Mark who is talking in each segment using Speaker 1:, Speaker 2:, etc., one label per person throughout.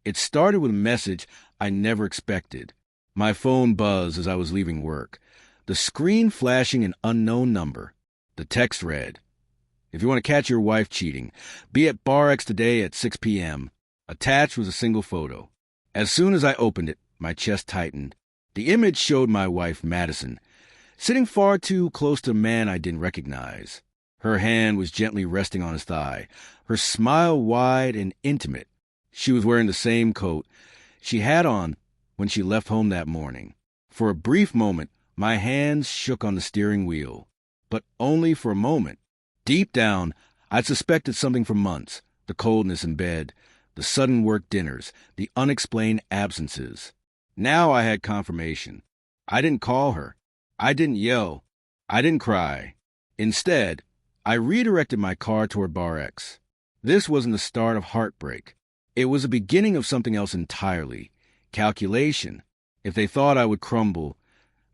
Speaker 1: It started with a message I never expected. My phone buzzed as I was leaving work, the screen flashing an unknown number. The text read, "If you want to catch your wife cheating, be at Bar X today at 6 p.m. Attached was a single photo. As soon as I opened it, my chest tightened. The image showed my wife, Madison, sitting far too close to a man I didn't recognize. Her hand was gently resting on his thigh, her smile wide and intimate. She was wearing the same coat she had on when she left home that morning. For a brief moment, my hands shook on the steering wheel. But only for a moment. Deep down, I'd suspected something for months. The coldness in bed, the sudden work dinners, the unexplained absences. Now I had confirmation. I didn't call her. I didn't yell. I didn't cry. Instead, I redirected my car toward Bar X. This wasn't the start of heartbreak. It was the beginning of something else entirely. Calculation. If they thought I would crumble,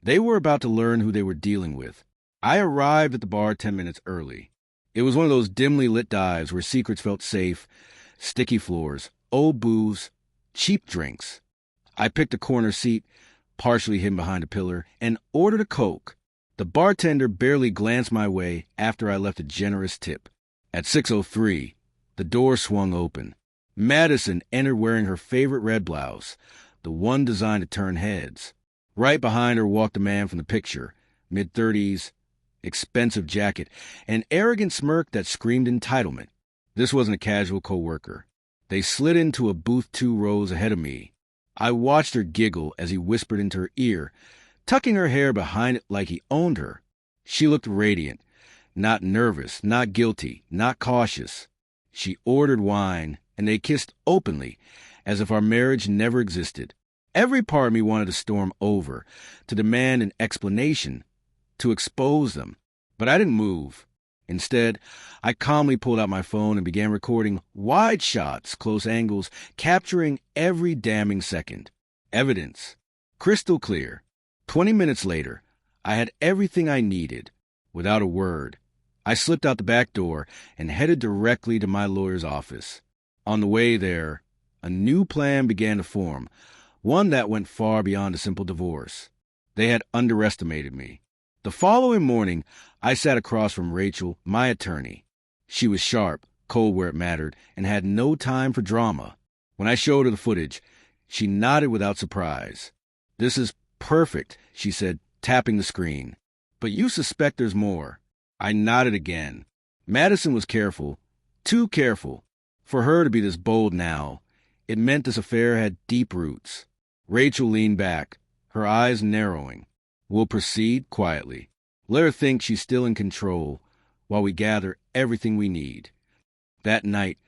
Speaker 1: they were about to learn who they were dealing with. I arrived at the bar 10 minutes early. It was one of those dimly lit dives where secrets felt safe, sticky floors, old booze, cheap drinks. I picked a corner seat, partially hidden behind a pillar, and ordered a Coke. The bartender barely glanced my way after I left a generous tip. At 6:03, the door swung open. Madison entered wearing her favorite red blouse, the one designed to turn heads. Right behind her walked a man from the picture, mid-30s, expensive jacket, an arrogant smirk that screamed entitlement. This wasn't a casual coworker. They slid into a booth 2 rows ahead of me. I watched her giggle as he whispered into her ear, tucking her hair behind it like he owned her. She looked radiant, not nervous, not guilty, not cautious. She ordered wine, and they kissed openly, as if our marriage never existed. Every part of me wanted to storm over, to demand an explanation, to expose them. But I didn't move. Instead, I calmly pulled out my phone and began recording wide shots, close angles, capturing every damning second. Evidence. Crystal clear. 20 minutes later, I had everything I needed. Without a word, I slipped out the back door and headed directly to my lawyer's office. On the way there, a new plan began to form, one that went far beyond a simple divorce. They had underestimated me. The following morning, I sat across from Rachel, my attorney. She was sharp, cold where it mattered, and had no time for drama. When I showed her the footage, she nodded without surprise. "This is perfect," she said, tapping the screen. "But you suspect there's more." I nodded again. Madison was careful, too careful. For her to be this bold now, it meant this affair had deep roots. Rachel leaned back, her eyes narrowing. "We'll proceed quietly. Let her think she's still in control while we gather everything we need." That night,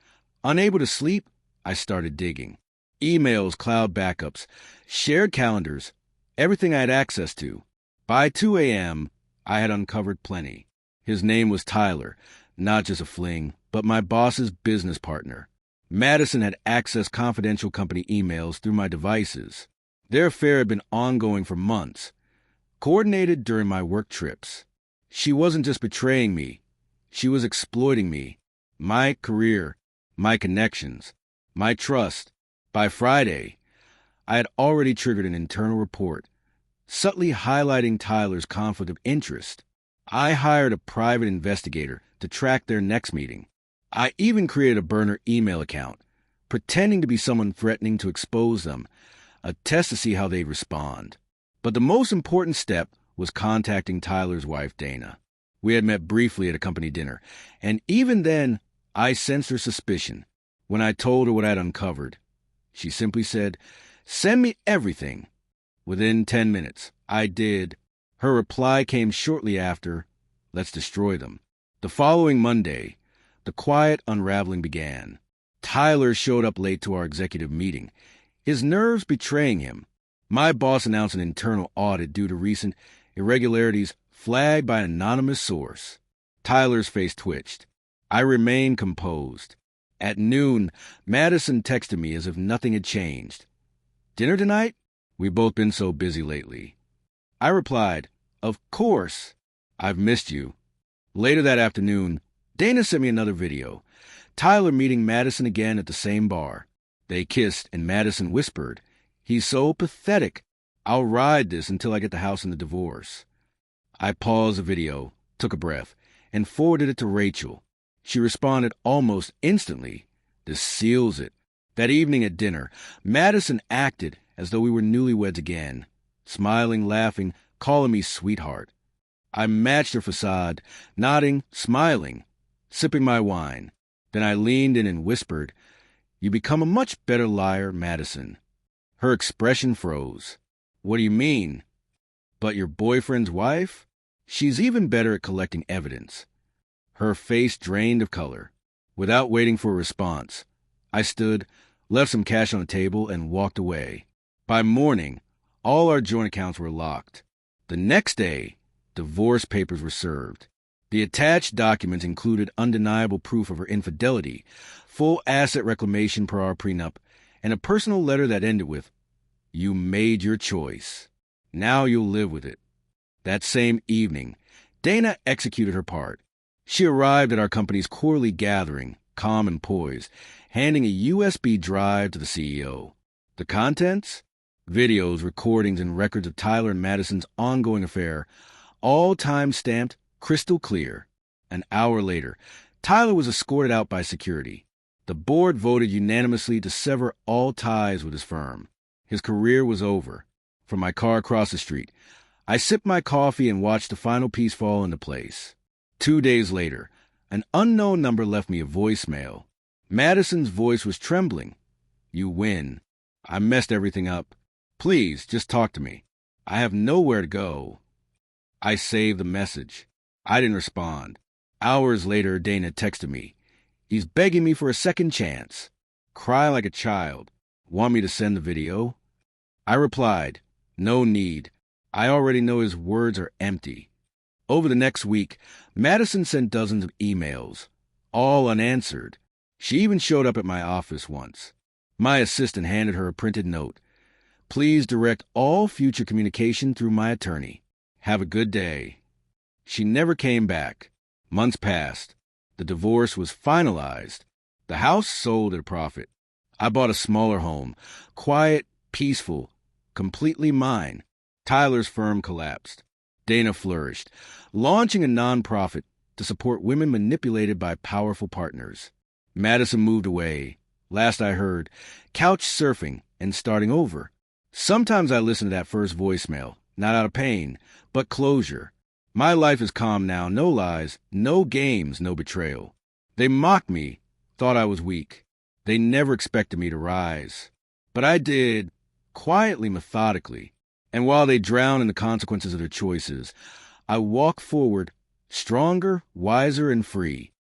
Speaker 1: unable to sleep, I started digging. Emails, cloud backups, shared calendars, everything I had access to. By 2 a.m., I had uncovered plenty. His name was Tyler, not just a fling, but my boss's business partner. Madison had accessed confidential company emails through my devices. Their affair had been ongoing for months, coordinated during my work trips. She wasn't just betraying me. She was exploiting me, my career, my connections, my trust. By Friday, I had already triggered an internal report, subtly highlighting Tyler's conflict of interest. I hired a private investigator to track their next meeting. I even created a burner email account, pretending to be someone threatening to expose them, a test to see how they'd respond. But the most important step was contacting Tyler's wife, Dana. We had met briefly at a company dinner, and even then, I sensed her suspicion. When I told her what I'd uncovered, she simply said, "Send me everything." Within 10 minutes, I did. Her reply came shortly after, "Let's destroy them." The following Monday, the quiet unraveling began. Tyler showed up late to our executive meeting, his nerves betraying him. My boss announced an internal audit due to recent irregularities flagged by an anonymous source. Tyler's face twitched. I remained composed. At noon, Madison texted me as if nothing had changed. "Dinner tonight? We've both been so busy lately." I replied, "Of course. I've missed you." Later that afternoon, Dana sent me another video. Tyler meeting Madison again at the same bar. They kissed, and Madison whispered, "He's so pathetic. I'll ride this until I get the house and the divorce." I paused the video, took a breath, and forwarded it to Rachel. She responded almost instantly. "This seals it." That evening at dinner, Madison acted as though we were newlyweds again, smiling, laughing, calling me sweetheart. I matched her facade, nodding, smiling, sipping my wine. Then I leaned in and whispered, "You become a much better liar, Madison." Her expression froze. "What do you mean?" "But your boyfriend's wife? She's even better at collecting evidence." Her face drained of color. Without waiting for a response, I stood, left some cash on the table, and walked away. By morning, all our joint accounts were locked. The next day, divorce papers were served. The attached documents included undeniable proof of her infidelity, full asset reclamation per our prenup, and a personal letter that ended with, "You made your choice. Now you'll live with it." That same evening, Dana executed her part. She arrived at our company's quarterly gathering, calm and poised, handing a USB drive to the CEO. The contents? Videos, recordings, and records of Tyler and Madison's ongoing affair, all time-stamped, crystal clear. An hour later, Tyler was escorted out by security. The board voted unanimously to sever all ties with his firm. His career was over. From my car across the street, I sipped my coffee and watched the final piece fall into place. 2 days later, an unknown number left me a voicemail. Madison's voice was trembling. "You win. I messed everything up. Please, just talk to me. I have nowhere to go." I saved the message. I didn't respond. Hours later, Dana texted me. "He's begging me for a second chance. Cry like a child. Want me to send the video?" I replied, "No need. I already know his words are empty." Over the next week, Madison sent dozens of emails, all unanswered. She even showed up at my office once. My assistant handed her a printed note. "Please direct all future communication through my attorney. Have a good day." She never came back. Months passed. The divorce was finalized. The house sold at a profit. I bought a smaller home, quiet, peaceful, completely mine. Tyler's firm collapsed. Dana flourished, launching a nonprofit to support women manipulated by powerful partners. Madison moved away. Last I heard, couch surfing and starting over. Sometimes I listen to that first voicemail, not out of pain, but closure. My life is calm now, no lies, no games, no betrayal. They mocked me, thought I was weak. They never expected me to rise. But I did, quietly, methodically. And while they drown in the consequences of their choices, I walk forward, stronger, wiser, and free.